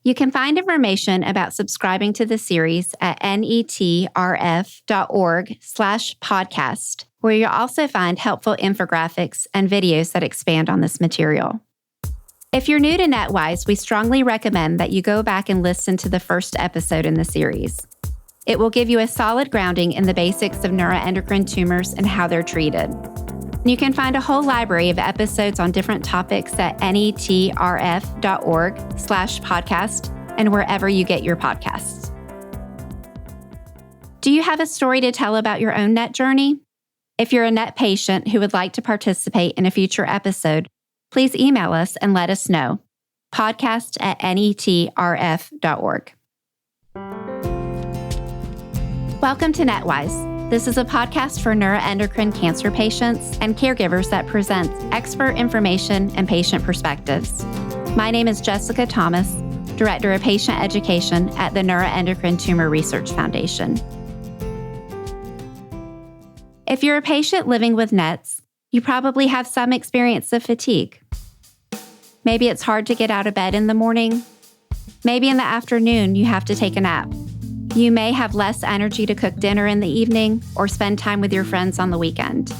You can find information about subscribing to the series at netrf.org/podcast, where you'll also find helpful infographics and videos that expand on this material. If you're new to NETWise, we strongly recommend that you go back and listen to the first episode in the series. It will give you a solid grounding in the basics of neuroendocrine tumors and how they're treated. You can find a whole library of episodes on different topics at netrf.org/podcast and wherever you get your podcasts. Do you have a story to tell about your own NET journey? If you're a NET patient who would like to participate in a future episode, please email us and let us know. podcast@netrf.org. Welcome to NETWise. This is a podcast for neuroendocrine cancer patients and caregivers that presents expert information and patient perspectives. My name is Jessica Thomas, Director of Patient Education at the Neuroendocrine Tumor Research Foundation. If you're a patient living with NETs, you probably have some experience of fatigue. Maybe it's hard to get out of bed in the morning. Maybe in the afternoon you have to take a nap. You may have less energy to cook dinner in the evening or spend time with your friends on the weekend.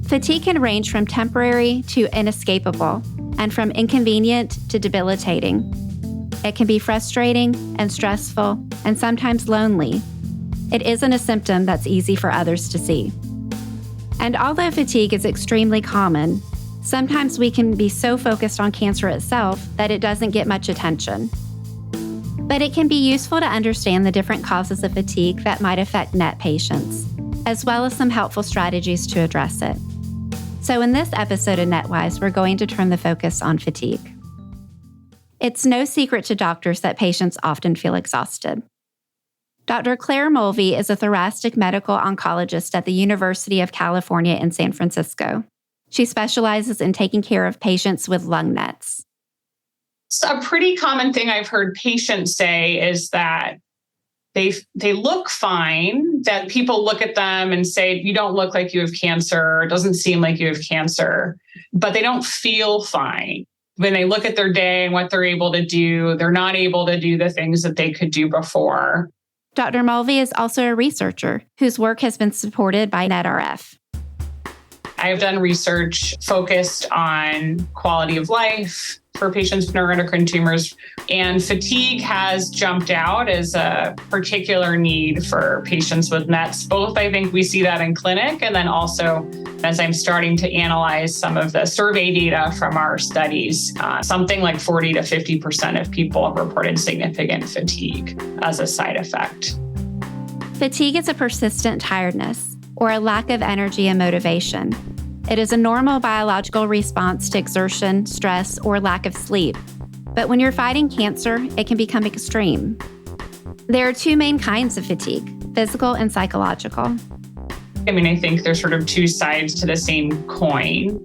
Fatigue can range from temporary to inescapable and from inconvenient to debilitating. It can be frustrating and stressful and sometimes lonely. It isn't a symptom that's easy for others to see. And although fatigue is extremely common, sometimes we can be so focused on cancer itself that it doesn't get much attention. But it can be useful to understand the different causes of fatigue that might affect NET patients, as well as some helpful strategies to address it. So in this episode of NETWise, we're going to turn the focus on fatigue. It's no secret to doctors that patients often feel exhausted. Dr. Claire Mulvey is a thoracic medical oncologist at the University of California in San Francisco. She specializes in taking care of patients with lung NETs. So a pretty common thing I've heard patients say is that they look fine, that people look at them and say, you don't look like you have cancer, it doesn't seem like you have cancer, but they don't feel fine. When they look at their day and what they're able to do, they're not able to do the things that they could do before. Dr. Mulvey is also a researcher whose work has been supported by NETRF. I have done research focused on quality of life for patients with neuroendocrine tumors, and fatigue has jumped out as a particular need for patients with NETs. Both, I think we see that in clinic, and then also as I'm starting to analyze some of the survey data from our studies, something like 40 to 50% of people have reported significant fatigue as a side effect. Fatigue is a persistent tiredness or a lack of energy and motivation. It is a normal biological response to exertion, stress, or lack of sleep. But when you're fighting cancer, it can become extreme. There are two main kinds of fatigue, physical and psychological. I think there's sort of two sides to the same coin,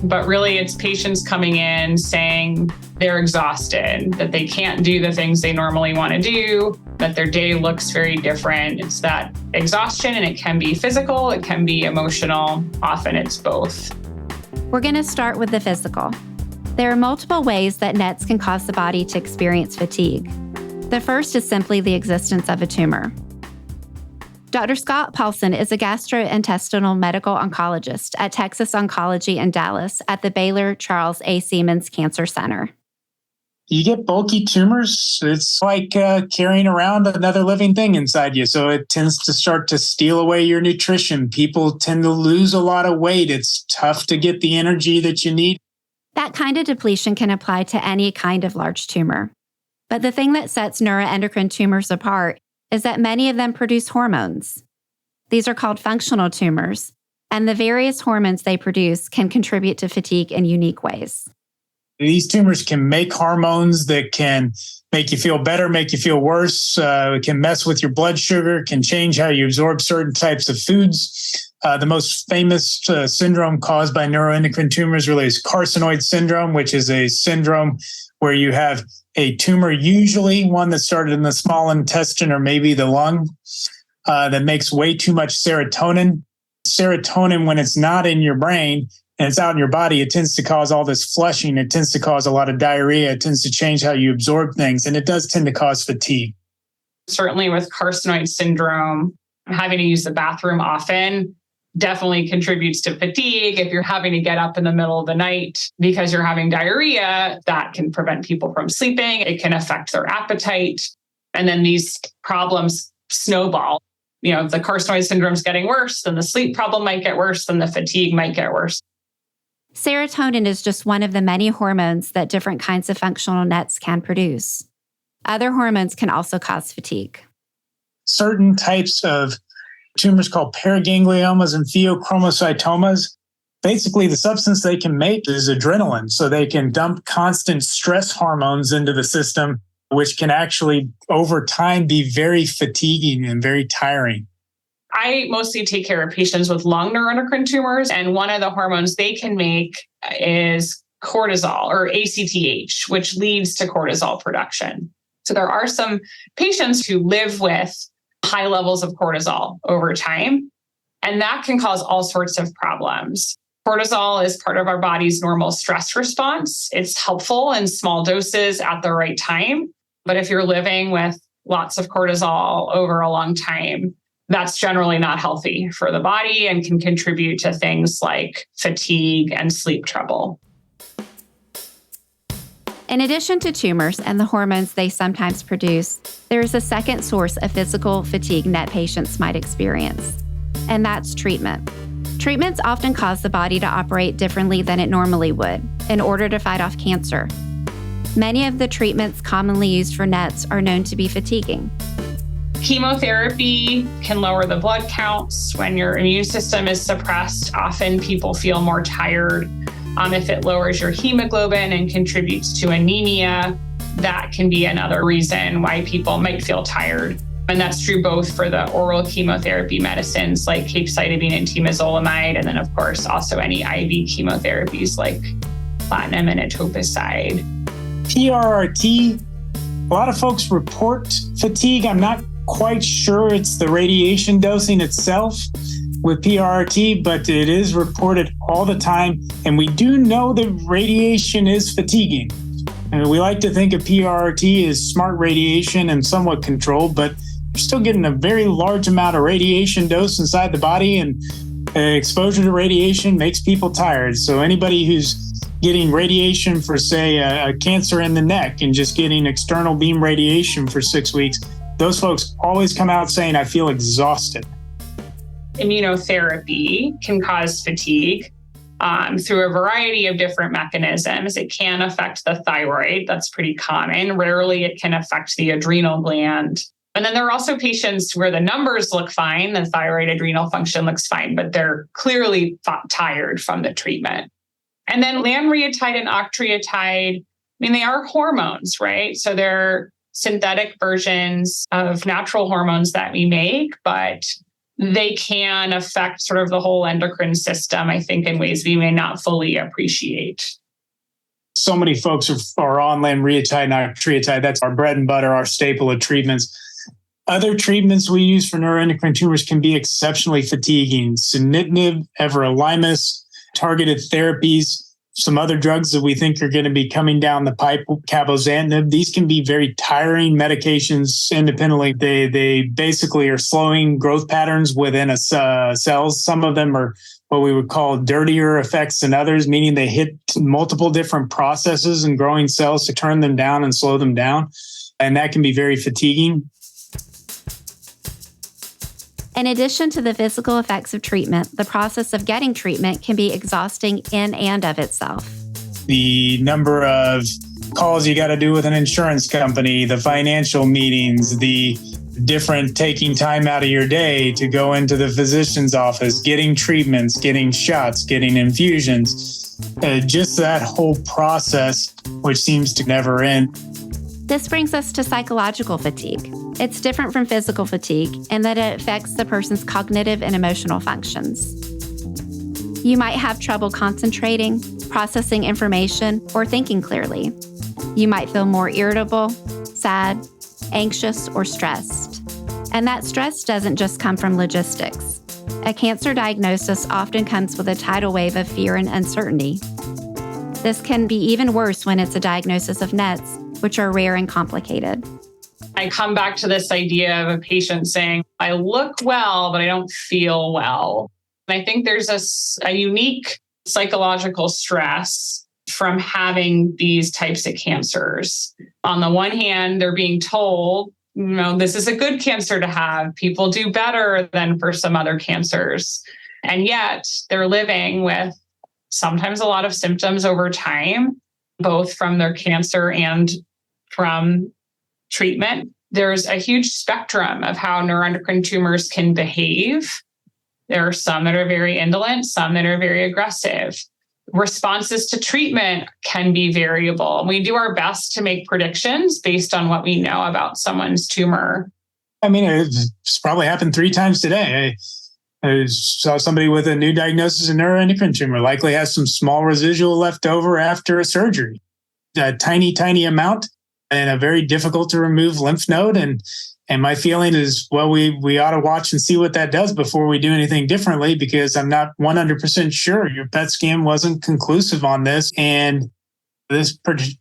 but really it's patients coming in saying they're exhausted, that they can't do the things they normally want to do, that their day looks very different. It's that exhaustion, and it can be physical, it can be emotional. Often it's both. We're going to start with the physical. There are multiple ways that NETs can cause the body to experience fatigue. The first is simply the existence of a tumor. Dr. Scott Paulson is a gastrointestinal medical oncologist at Texas Oncology in Dallas at the Baylor Charles A. Siemens Cancer Center. You get bulky tumors, it's like carrying around another living thing inside you. So it tends to start to steal away your nutrition. People tend to lose a lot of weight. It's tough to get the energy that you need. That kind of depletion can apply to any kind of large tumor. But the thing that sets neuroendocrine tumors apart is that many of them produce hormones. These are called functional tumors, and the various hormones they produce can contribute to fatigue in unique ways. These tumors can make hormones that can make you feel better, make you feel worse. It can mess with your blood sugar, can change how you absorb certain types of foods. The most famous syndrome caused by neuroendocrine tumors really is carcinoid syndrome, which is a syndrome where you have a tumor, usually one that started in the small intestine or maybe the lung, that makes way too much serotonin. Serotonin, when it's not in your brain, and it's out in your body, it tends to cause all this flushing. It tends to cause a lot of diarrhea. It tends to change how you absorb things. And it does tend to cause fatigue. Certainly with carcinoid syndrome, having to use the bathroom often definitely contributes to fatigue. If you're having to get up in the middle of the night because you're having diarrhea, that can prevent people from sleeping. It can affect their appetite. And then these problems snowball. If the carcinoid syndrome is getting worse, then the sleep problem might get worse, then the fatigue might get worse. Serotonin is just one of the many hormones that different kinds of functional NETs can produce. Other hormones can also cause fatigue. Certain types of tumors called paragangliomas and pheochromocytomas, basically the substance they can make is adrenaline. So they can dump constant stress hormones into the system, which can actually, over time, be very fatiguing and very tiring. I mostly take care of patients with lung neuroendocrine tumors, and one of the hormones they can make is cortisol or ACTH, which leads to cortisol production. So there are some patients who live with high levels of cortisol over time, and that can cause all sorts of problems. Cortisol is part of our body's normal stress response. It's helpful in small doses at the right time. But if you're living with lots of cortisol over a long time, that's generally not healthy for the body and can contribute to things like fatigue and sleep trouble. In addition to tumors and the hormones they sometimes produce, there is a second source of physical fatigue NET patients might experience, and that's treatment. Treatments often cause the body to operate differently than it normally would in order to fight off cancer. Many of the treatments commonly used for NETs are known to be fatiguing. Chemotherapy can lower the blood counts. When your immune system is suppressed, often people feel more tired. If it lowers your hemoglobin and contributes to anemia, that can be another reason why people might feel tired. And that's true both for the oral chemotherapy medicines like capecitabine and temozolomide, and then of course also any IV chemotherapies like platinum and etoposide. PRRT, a lot of folks report fatigue. I'm not quite sure it's the radiation dosing itself with PRRT, but it is reported all the time. And we do know that radiation is fatiguing. And we like to think of PRRT as smart radiation and somewhat controlled, but you're still getting a very large amount of radiation dose inside the body, and exposure to radiation makes people tired. So anybody who's getting radiation for, say, a cancer in the neck and just getting external beam radiation for 6 weeks, those folks always come out saying, I feel exhausted. Immunotherapy can cause fatigue through a variety of different mechanisms. It can affect the thyroid. That's pretty common. Rarely it can affect the adrenal gland. And then there are also patients where the numbers look fine, the thyroid adrenal function looks fine, but they're clearly tired from the treatment. And then lanreotide and octreotide, they are hormones, right? So they're synthetic versions of natural hormones that we make, but they can affect sort of the whole endocrine system, I think, in ways we may not fully appreciate. So many folks are on lanreotide and octreotide. That's our bread and butter, our staple of treatments. Other treatments we use for neuroendocrine tumors can be exceptionally fatiguing. Sunitinib, everolimus, targeted therapies, some other drugs that we think are going to be coming down the pipe, cabozantinib. These can be very tiring medications independently. They basically are slowing growth patterns within a cells. Some of them are what we would call dirtier effects than others, meaning they hit multiple different processes in growing cells to turn them down and slow them down. And that can be very fatiguing. In addition to the physical effects of treatment, the process of getting treatment can be exhausting in and of itself. The number of calls you got to do with an insurance company, the financial meetings, the different taking time out of your day to go into the physician's office, getting treatments, getting shots, getting infusions, just that whole process, which seems to never end. This brings us to psychological fatigue. It's different from physical fatigue in that it affects the person's cognitive and emotional functions. You might have trouble concentrating, processing information, or thinking clearly. You might feel more irritable, sad, anxious, or stressed. And that stress doesn't just come from logistics. A cancer diagnosis often comes with a tidal wave of fear and uncertainty. This can be even worse when it's a diagnosis of NETs, which are rare and complicated. I come back to this idea of a patient saying, I look well, but I don't feel well. And I think there's a unique psychological stress from having these types of cancers. On the one hand, they're being told, this is a good cancer to have. People do better than for some other cancers. And yet they're living with sometimes a lot of symptoms over time, both from their cancer and from treatment. There's a huge spectrum of how neuroendocrine tumors can behave. There are some that are very indolent, some that are very aggressive. Responses to treatment can be variable. And we do our best to make predictions based on what we know about someone's tumor. I mean, it's probably happened 3 times today. I saw somebody with a new diagnosis of neuroendocrine tumor, likely has some small residual left over after a surgery. A tiny amount and a very difficult to remove lymph node. And my feeling is, well, we ought to watch and see what that does before we do anything differently, because I'm not 100% sure. Your PET scan wasn't conclusive on this. And this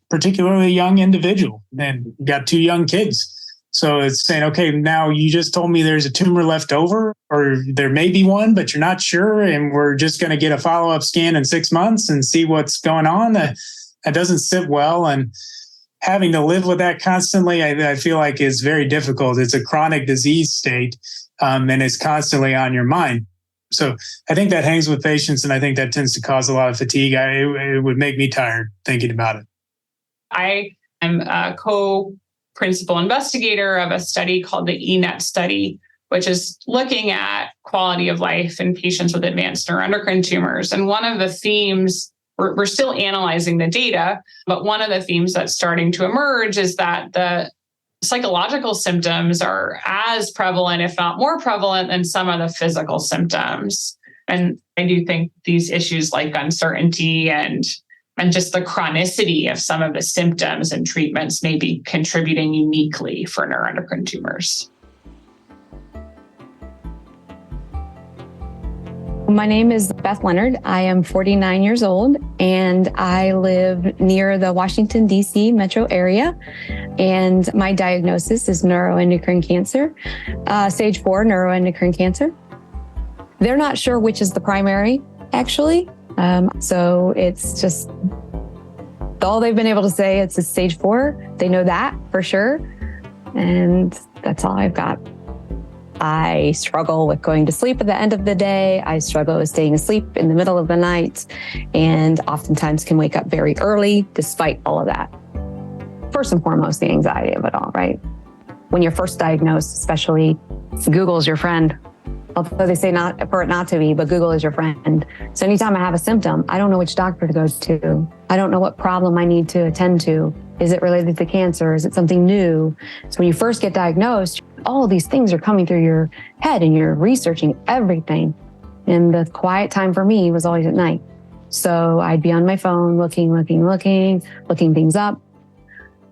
particularly young individual, and got 2 young kids. So it's saying, okay, now you just told me there's a tumor left over, or there may be one, but you're not sure. And we're just going to get a follow-up scan in 6 months and see what's going on. That doesn't sit well. And having to live with that constantly, I feel like is very difficult. It's a chronic disease state, and it's constantly on your mind. So I think that hangs with patients, and I think that tends to cause a lot of fatigue. It would make me tired thinking about it. I am a co-principal investigator of a study called the ENET study, which is looking at quality of life in patients with advanced neuroendocrine tumors. And one of the themes, we're still analyzing the data, but one of the themes that's starting to emerge is that the psychological symptoms are as prevalent, if not more prevalent, than some of the physical symptoms. And I do think these issues like uncertainty and just the chronicity of some of the symptoms and treatments may be contributing uniquely for neuroendocrine tumors. My name is Beth Leonard. I am 49 years old, and I live near the Washington, D.C. metro area. And my diagnosis is neuroendocrine cancer, stage 4 neuroendocrine cancer. They're not sure which is the primary, actually. So it's just all they've been able to say. It's a stage 4. They know that for sure. And that's all I've got. I struggle with going to sleep at the end of the day. I struggle with staying asleep in the middle of the night, and oftentimes can wake up very early despite all of that. First and foremost, the anxiety of it all, right? When you're first diagnosed, especially, Google's your friend. Although they say not for it not to be, but Google is your friend. So anytime I have a symptom, I don't know which doctor to go to. I don't know what problem I need to attend to. Is it related to cancer? Is it something new? So when you first get diagnosed, all of these things are coming through your head and you're researching everything. And the quiet time for me was always at night. So I'd be on my phone looking things up,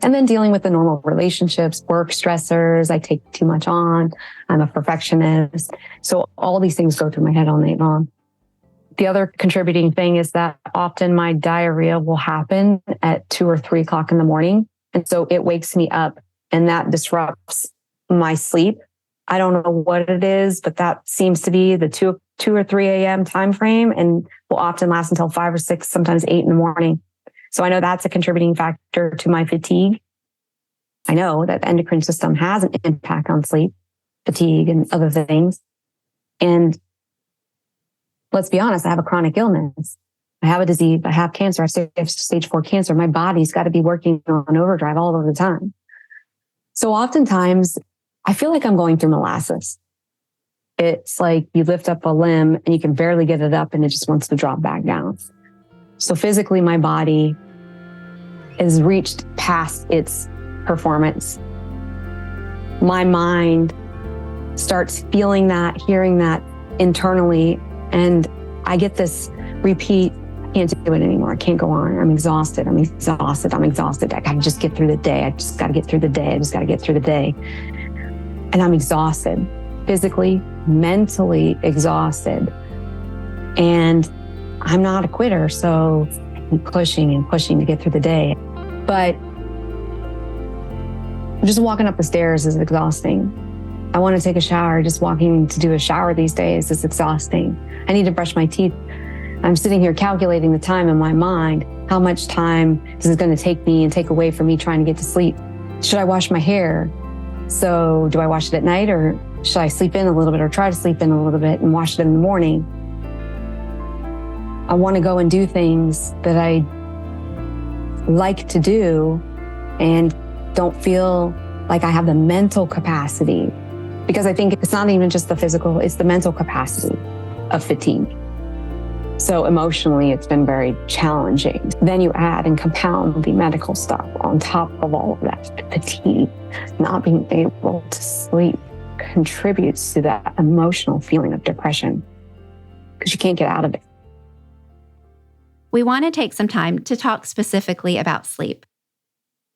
and then dealing with the normal relationships, work stressors. I take too much on. I'm a perfectionist. So all these things go through my head all night long. The other contributing thing is that often my diarrhea will happen at 2 or 3 o'clock in the morning. And so it wakes me up, and that disrupts my sleep. I don't know what it is, but that seems to be the 2 or 3 a.m. time frame, and will often last until 5 or 6, sometimes 8 in the morning. So I know that's a contributing factor to my fatigue. I know that the endocrine system has an impact on sleep, fatigue, and other things. And let's be honest, I have a chronic illness. I have a disease. I have cancer. I have stage 4 cancer. My body's got to be working on overdrive all of the time. So oftentimes, I feel like I'm going through molasses. It's like you lift up a limb and you can barely get it up and it just wants to drop back down. So physically, my body has reached past its performance. My mind starts feeling that, hearing that internally, and I get this repeat, I can't do it anymore. I can't go on. I'm exhausted. I got to just get through the day. I just got to get through the day. And I'm exhausted. physically, mentally exhausted. And I'm not a quitter, so I keep pushing and pushing to get through the day. But just walking up the stairs is exhausting. I want to take a shower. Just walking to do a shower these days is exhausting. I need to brush my teeth. I'm sitting here calculating the time in my mind. How much time is it going to take me and take away from me trying to get to sleep? Should I wash my hair? So do I wash it at night, or should I sleep in a little bit, or try to sleep in a little bit and wash it in the morning? I want to go and do things that I like to do and don't feel like I have the mental capacity, because I think it's not even just the physical, it's the mental capacity of fatigue. So emotionally, it's been very challenging. Then you add and compound the medical stuff on top of all of that. Fatigue, not being able to sleep, contributes to that emotional feeling of depression because you can't get out of it. We want to take some time to talk specifically about sleep.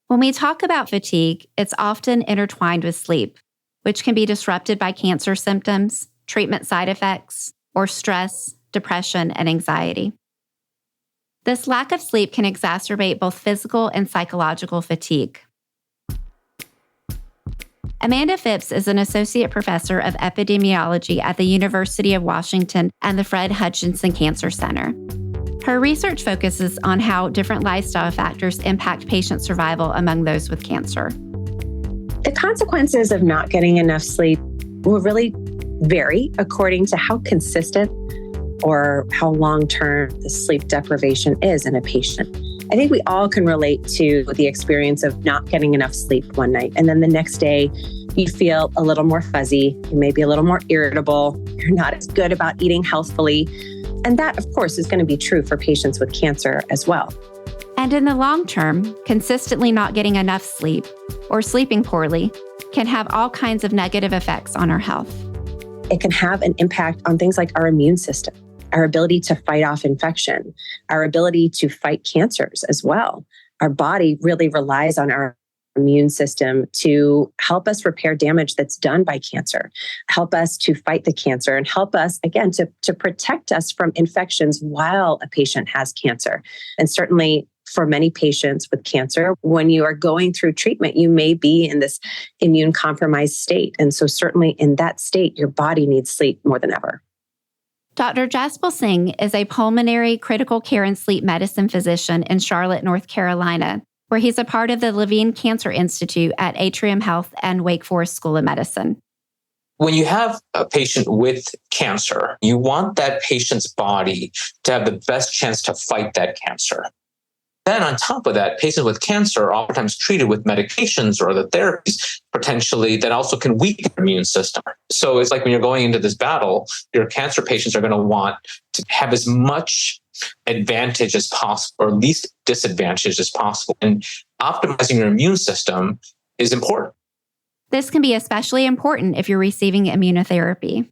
When we talk about fatigue, it's often intertwined with sleep, which can be disrupted by cancer symptoms, treatment side effects, or stress, depression, and anxiety. This lack of sleep can exacerbate both physical and psychological fatigue. Amanda Phipps is an associate professor of epidemiology at the University of Washington and the Fred Hutchinson Cancer Center. Her research focuses on how different lifestyle factors impact patient survival among those with cancer. The consequences of not getting enough sleep will really vary according to how consistent or how long-term the sleep deprivation is in a patient. I think we all can relate to the experience of not getting enough sleep one night, and then the next day you feel a little more fuzzy, you may be a little more irritable, you're not as good about eating healthfully. And that, of course, is going to be true for patients with cancer as well. And in the long term, consistently not getting enough sleep or sleeping poorly can have all kinds of negative effects on our health. It can have an impact on things like our immune system, our ability to fight off infection, our ability to fight cancers as well. Our body really relies on our immune system to help us repair damage that's done by cancer, help us to fight the cancer, and help us, again, to protect us from infections while a patient has cancer. And certainly for many patients with cancer, when you are going through treatment, you may be in this immune compromised state. And so certainly in that state, your body needs sleep more than ever. Dr. Jaspal Singh is a pulmonary critical care and sleep medicine physician in Charlotte, North Carolina, where he's a part of the Levine Cancer Institute at Atrium Health and Wake Forest School of Medicine. When you have a patient with cancer, you want that patient's body to have the best chance to fight that cancer. Then on top of that, patients with cancer are oftentimes treated with medications or other therapies potentially that also can weaken the immune system. So it's like when you're going into this battle, your cancer patients are going to want to have as much advantage as possible, or least disadvantage as possible. And optimizing your immune system is important. This can be especially important if you're receiving immunotherapy.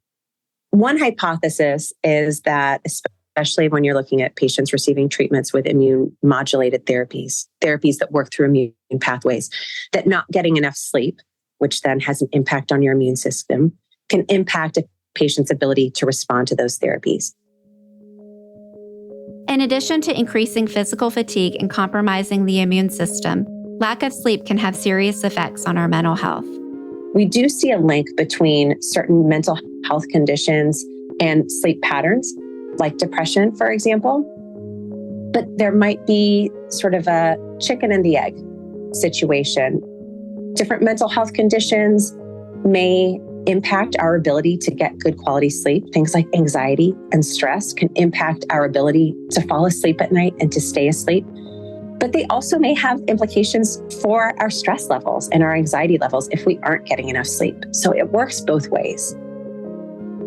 One hypothesis is that, especially when you're looking at patients receiving treatments with immune modulated therapies that work through immune pathways, that not getting enough sleep, which then has an impact on your immune system, can impact a patient's ability to respond to those therapies. In addition to increasing physical fatigue and compromising the immune system, lack of sleep can have serious effects on our mental health. We do see a link between certain mental health conditions and sleep patterns, like depression, for example. But there might be sort of a chicken and the egg situation. Different mental health conditions may impact our ability to get good quality sleep. Things like anxiety and stress can impact our ability to fall asleep at night and to stay asleep. But they also may have implications for our stress levels and our anxiety levels if we aren't getting enough sleep. So it works both ways.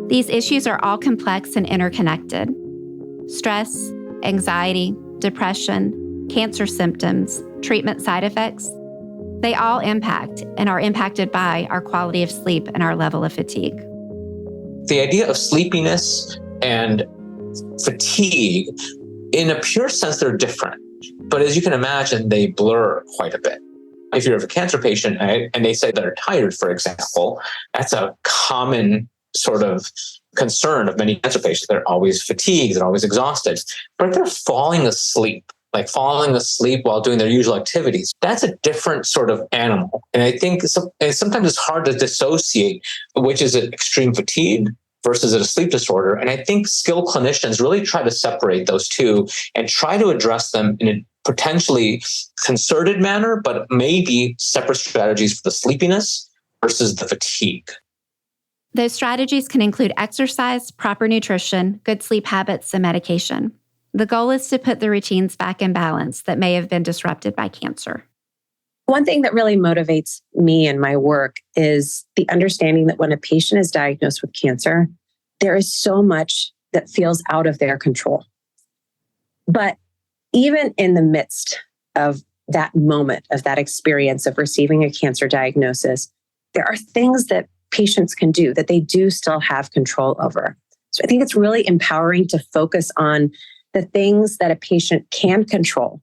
These issues are all complex and interconnected. Stress, anxiety, depression, cancer symptoms, treatment side effects, they all impact and are impacted by our quality of sleep and our level of fatigue. The idea of sleepiness and fatigue, in a pure sense, they're different. But as you can imagine, they blur quite a bit. If you're a cancer patient and they say they're tired, for example, that's a common sort of concern of many cancer patients. They're always fatigued, they're always exhausted, but if they're falling asleep while doing their usual activities, that's a different sort of animal. And I think sometimes it's hard to dissociate which is an extreme fatigue versus a sleep disorder. And I think skilled clinicians really try to separate those two and try to address them in a potentially concerted manner, but maybe separate strategies for the sleepiness versus the fatigue. Those strategies can include exercise, proper nutrition, good sleep habits, and medication. The goal is to put the routines back in balance that may have been disrupted by cancer. One thing that really motivates me in my work is the understanding that when a patient is diagnosed with cancer, there is so much that feels out of their control. But even in the midst of that moment, of that experience of receiving a cancer diagnosis, there are things that patients can do that they do still have control over. So I think it's really empowering to focus on the things that a patient can control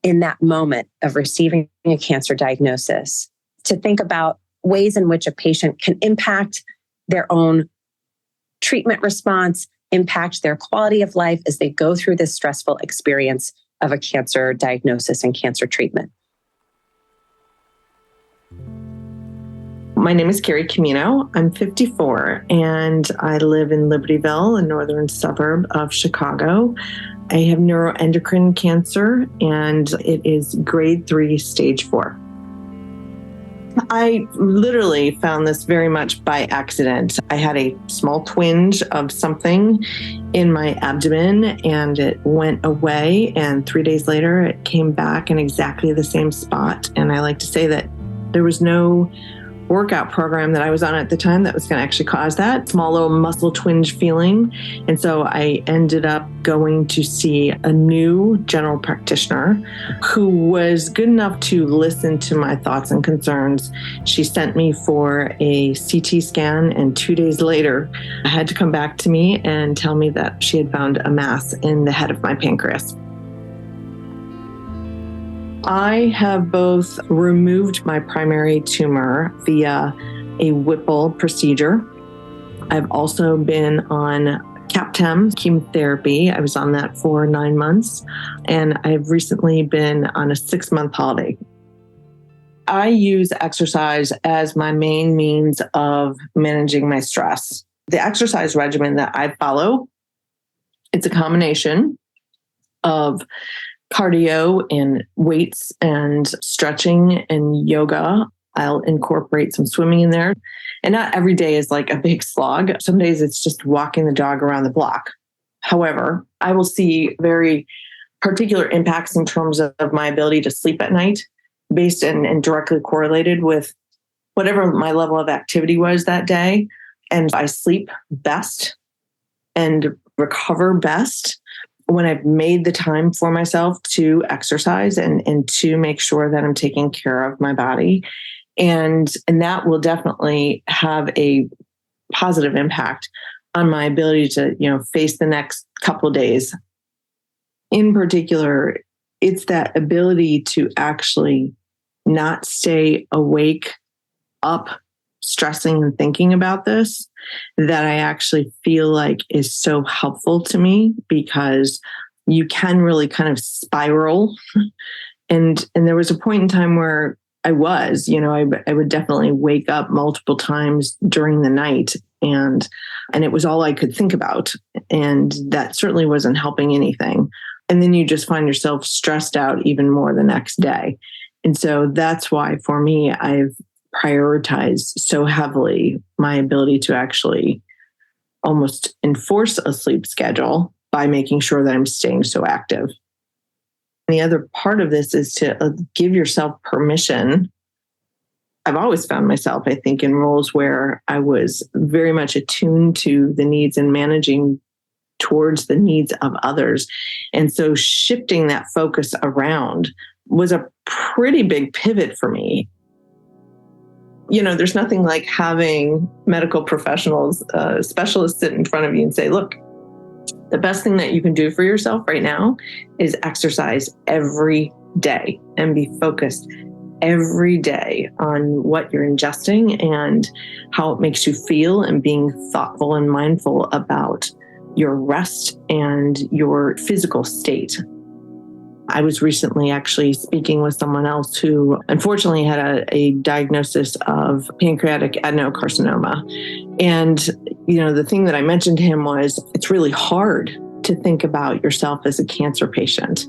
in that moment of receiving a cancer diagnosis, to think about ways in which a patient can impact their own treatment response, impact their quality of life as they go through this stressful experience of a cancer diagnosis and cancer treatment. My name is Carrie Camino. I'm 54 and I live in Libertyville, a northern suburb of Chicago. I have neuroendocrine cancer and it is grade 3, stage 4. I literally found this very much by accident. I had a small twinge of something in my abdomen and it went away. And 3 days later, it came back in exactly the same spot. And I like to say that there was no workout program that I was on at the time that was going to actually cause that small little muscle twinge feeling. And so I ended up going to see a new general practitioner who was good enough to listen to my thoughts and concerns. She sent me for a CT scan, and 2 days later, I had to come back to me and tell me that she had found a mass in the head of my pancreas. I have both removed my primary tumor via a Whipple procedure. I've also been on CAPTEM chemotherapy. I was on that for 9 months, and I've recently been on a 6-month holiday. I use exercise as my main means of managing my stress. The exercise regimen that I follow, it's a combination of cardio and weights and stretching and yoga. I'll incorporate some swimming in there. And not every day is like a big slog. Some days it's just walking the dog around the block. However, I will see very particular impacts in terms of my ability to sleep at night, based and directly correlated with whatever my level of activity was that day. And I sleep best and recover best when I've made the time for myself to exercise and to make sure that I'm taking care of my body. And that will definitely have a positive impact on my ability to, face the next couple of days. In particular, it's that ability to actually not stay awake, up, stressing and thinking about this, that I actually feel like is so helpful to me, because you can really kind of spiral. And there was a point in time where I was, I would definitely wake up multiple times during the night, and it was all I could think about. And that certainly wasn't helping anything. And then you just find yourself stressed out even more the next day. And so that's why for me, I've prioritize so heavily my ability to actually almost enforce a sleep schedule by making sure that I'm staying so active. And the other part of this is to give yourself permission. I've always found myself, I think, in roles where I was very much attuned to the needs and managing towards the needs of others. And so shifting that focus around was a pretty big pivot for me. There's nothing like having medical professionals, specialists sit in front of you and say, look, the best thing that you can do for yourself right now is exercise every day and be focused every day on what you're ingesting and how it makes you feel, and being thoughtful and mindful about your rest and your physical state. I was recently actually speaking with someone else who unfortunately had a diagnosis of pancreatic adenocarcinoma. And, the thing that I mentioned to him was, it's really hard to think about yourself as a cancer patient,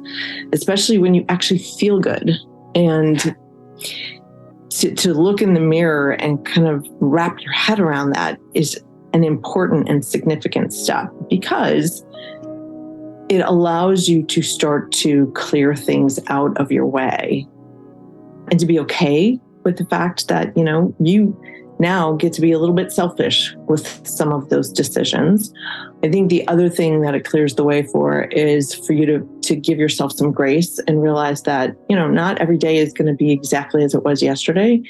especially when you actually feel good. And to look in the mirror and kind of wrap your head around that is an important and significant step, because it allows you to start to clear things out of your way and to be okay with the fact that, you now get to be a little bit selfish with some of those decisions. I think the other thing that it clears the way for is for you to give yourself some grace and realize that, not every day is going to be exactly as it was yesterday,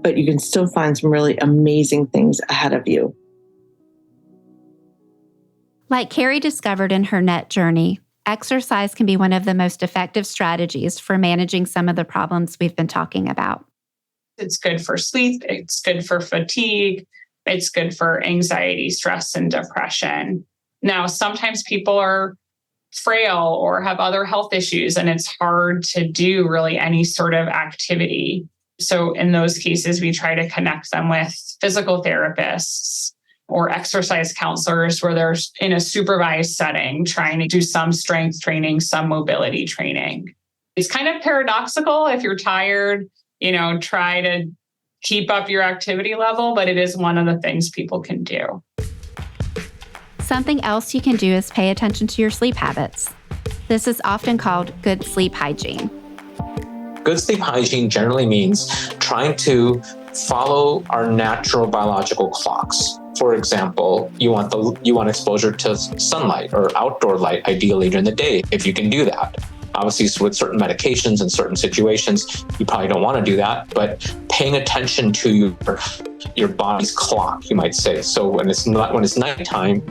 but you can still find some really amazing things ahead of you. Like Carrie discovered in her NET journey, exercise can be one of the most effective strategies for managing some of the problems we've been talking about. It's good for sleep. It's good for fatigue. It's good for anxiety, stress, and depression. Now, sometimes people are frail or have other health issues, and it's hard to do really any sort of activity. So in those cases, we try to connect them with physical therapists or exercise counselors where they're in a supervised setting, trying to do some strength training, some mobility training. It's kind of paradoxical. If you're tired, try to keep up your activity level, but it is one of the things people can do. Something else you can do is pay attention to your sleep habits. This is often called good sleep hygiene. Good sleep hygiene generally means trying to follow our natural biological clocks. For example, you want exposure to sunlight or outdoor light, ideally during the day, if you can do that. Obviously, with certain medications and certain situations, you probably don't want to do that, but paying attention to your body's clock, you might say. So when it's nighttime,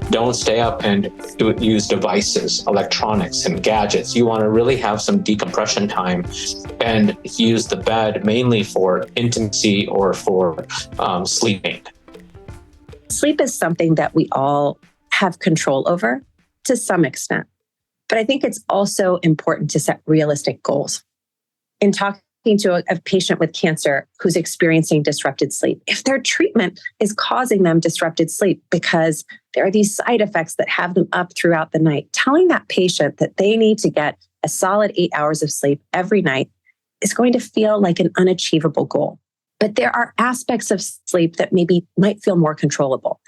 don't stay up and use devices, electronics, and gadgets. You want to really have some decompression time and use the bed mainly for intimacy or for sleeping. Sleep is something that we all have control over to some extent. But I think it's also important to set realistic goals. In talking to a patient with cancer who's experiencing disrupted sleep, if their treatment is causing them disrupted sleep because there are these side effects that have them up throughout the night, telling that patient that they need to get a solid 8 hours of sleep every night is going to feel like an unachievable goal. But there are aspects of sleep that might feel more controllable.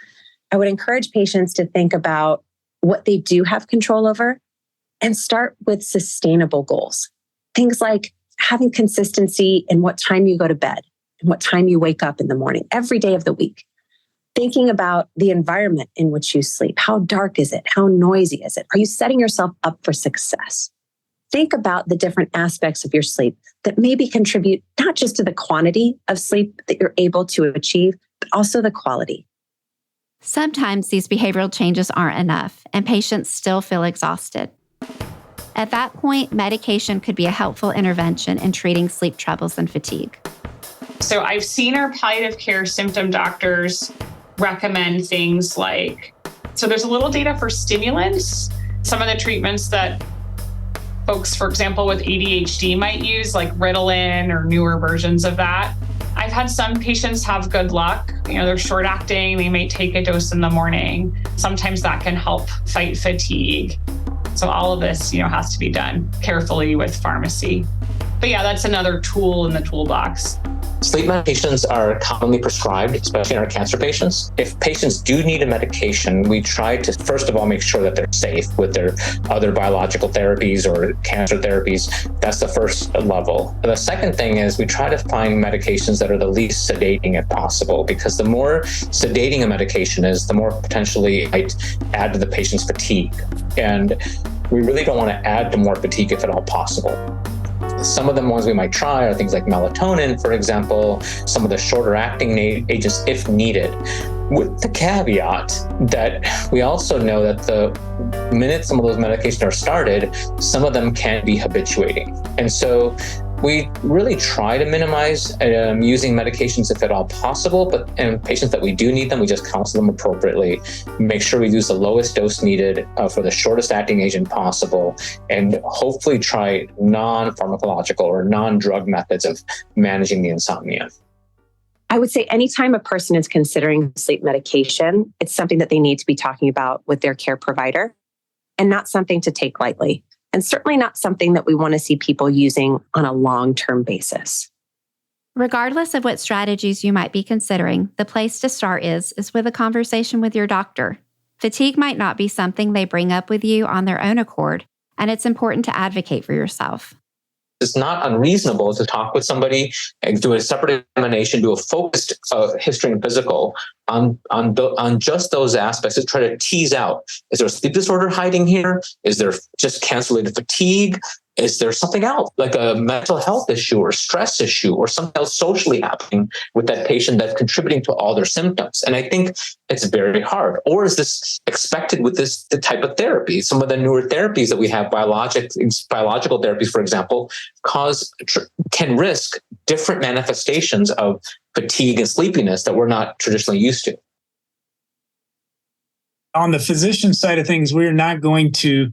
I would encourage patients to think about what they do have control over and start with sustainable goals. Things like having consistency in what time you go to bed and what time you wake up in the morning, every day of the week. Thinking about the environment in which you sleep. How dark is it? How noisy is it? Are you setting yourself up for success? Think about the different aspects of your sleep that maybe contribute not just to the quantity of sleep that you're able to achieve, but also the quality. Sometimes these behavioral changes aren't enough, and patients still feel exhausted. At that point, medication could be a helpful intervention in treating sleep troubles and fatigue. So I've seen our palliative care symptom doctors recommend things like, so there's a little data for stimulants, some of the treatments that folks, for example, with ADHD might use, like Ritalin or newer versions of that. I've had some patients have good luck. They're short acting, they may take a dose in the morning. Sometimes that can help fight fatigue. So all of this, has to be done carefully with pharmacy. But yeah, that's another tool in the toolbox. Sleep medications are commonly prescribed, especially in our cancer patients. If patients do need a medication, we try to, first of all, make sure that they're safe with their other biological therapies or cancer therapies. That's the first level. And the second thing is we try to find medications that are the least sedating if possible, because the more sedating a medication is, the more potentially it might add to the patient's fatigue. And we really don't want to add to more fatigue if at all possible. Some of the ones we might try are things like melatonin, for example, some of the shorter acting agents if needed, with the caveat that we also know that the minute some of those medications are started, some of them can be habituating. And so We really try to minimize using medications if at all possible, but in patients that we do need them, we just counsel them appropriately, make sure we use the lowest dose needed for the shortest acting agent possible, and hopefully try non-pharmacological or non-drug methods of managing the insomnia. I would say anytime a person is considering sleep medication, it's something that they need to be talking about with their care provider and not something to take lightly. And certainly not something that we want to see people using on a long-term basis. Regardless of what strategies you might be considering, the place to start is with a conversation with your doctor. Fatigue might not be something they bring up with you on their own accord, and it's important to advocate for yourself. It's not unreasonable to talk with somebody and do a separate examination, do a focused history and physical on just those aspects to try to tease out, is there a sleep disorder hiding here? Is there just cancer-related fatigue? Is there something else, like a mental health issue or stress issue or something else socially happening with that patient that's contributing to all their symptoms? And I think it's very hard. Or is this expected with the type of therapy? Some of the newer therapies that we have, biological therapies, for example, can risk different manifestations of fatigue and sleepiness that we're not traditionally used to. On the physician side of things, we're not going to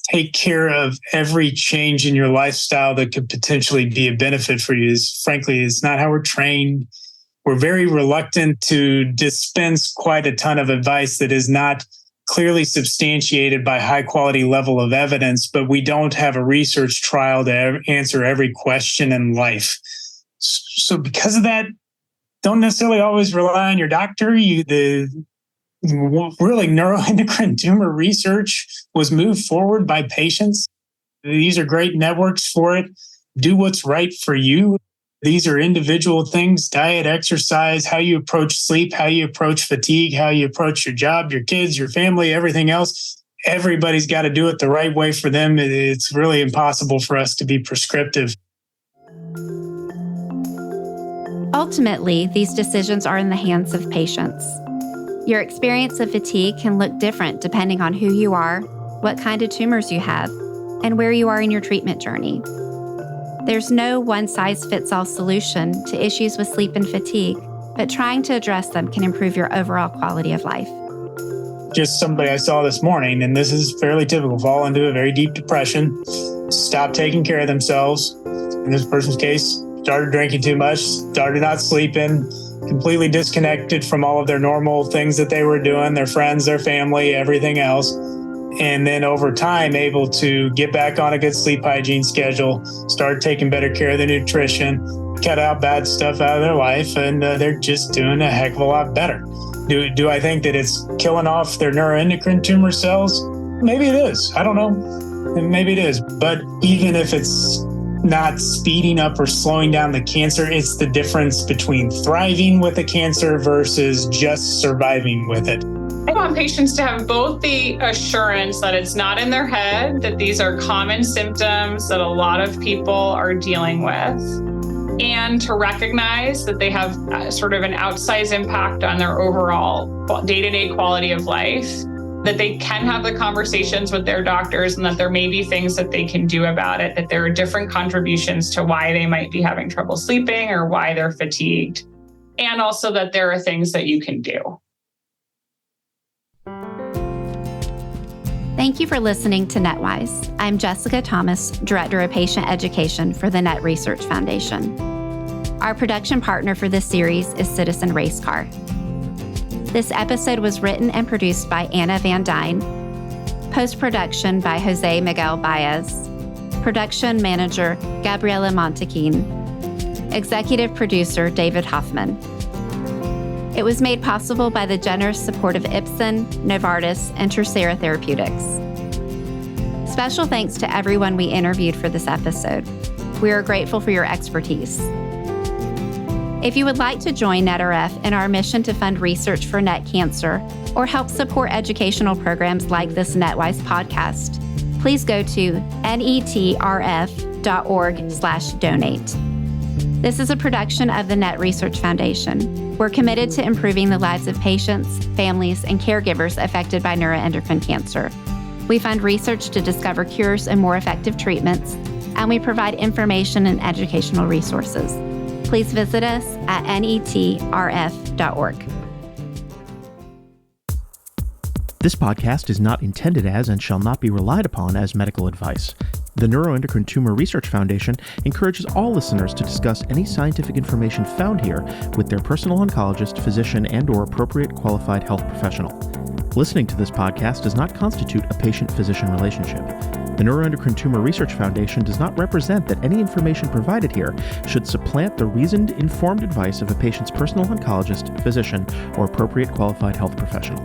take care of every change in your lifestyle that could potentially be a benefit for you. Frankly, it's not how we're trained. We're very reluctant to dispense quite a ton of advice that is not clearly substantiated by high quality level of evidence, but we don't have a research trial to answer every question in life. So because of that, don't necessarily always rely on your doctor. Really, neuroendocrine tumor research was moved forward by patients. These are great networks for it. Do what's right for you. These are individual things: diet, exercise, how you approach sleep, how you approach fatigue, how you approach your job, your kids, your family, everything else. Everybody's got to do it the right way for them. It's really impossible for us to be prescriptive. Ultimately, these decisions are in the hands of patients. Your experience of fatigue can look different depending on who you are, what kind of tumors you have, and where you are in your treatment journey. There's no one-size-fits-all solution to issues with sleep and fatigue, but trying to address them can improve your overall quality of life. Just somebody I saw this morning, and this is fairly typical, fall into a very deep depression, stop taking care of themselves. In this person's case, started drinking too much, started not sleeping, completely disconnected from all of their normal things that they were doing, their friends, their family, everything else. And then over time, able to get back on a good sleep hygiene schedule, start taking better care of their nutrition, cut out bad stuff out of their life, and they're just doing a heck of a lot better. Do I think that it's killing off their neuroendocrine tumor cells? Maybe it is. I don't know. Maybe it is. But even if it's not speeding up or slowing down the cancer, it's the difference between thriving with the cancer versus just surviving with it. I want patients to have both the assurance that it's not in their head, that these are common symptoms that a lot of people are dealing with, and to recognize that they have sort of an outsized impact on their overall day-to-day quality of life, that they can have the conversations with their doctors and that there may be things that they can do about it, that there are different contributions to why they might be having trouble sleeping or why they're fatigued, and also that there are things that you can do. Thank you for listening to NETWise. I'm Jessica Thomas, Director of Patient Education for the NET Research Foundation. Our production partner for this series is Citizen Race Car. This episode was written and produced by Anna Van Dyne, post-production by Jose Miguel Baez, production manager Gabriela Montequin, executive producer David Hoffman. It was made possible by the generous support of Ipsen, Novartis, and Tercera Therapeutics. Special thanks to everyone we interviewed for this episode. We are grateful for your expertise. If you would like to join NETRF in our mission to fund research for NET cancer or help support educational programs like this NETWise podcast, please go to netrf.org/donate. This is a production of the NET Research Foundation. We're committed to improving the lives of patients, families, and caregivers affected by neuroendocrine cancer. We fund research to discover cures and more effective treatments, and we provide information and educational resources. Please visit us at netrf.org. This podcast is not intended as and shall not be relied upon as medical advice. The Neuroendocrine Tumor Research Foundation encourages all listeners to discuss any scientific information found here with their personal oncologist, physician, and/or appropriate qualified health professional. Listening to this podcast does not constitute a patient-physician relationship. The Neuroendocrine Tumor Research Foundation does not represent that any information provided here should supplant the reasoned, informed advice of a patient's personal oncologist, physician, or appropriate qualified health professional.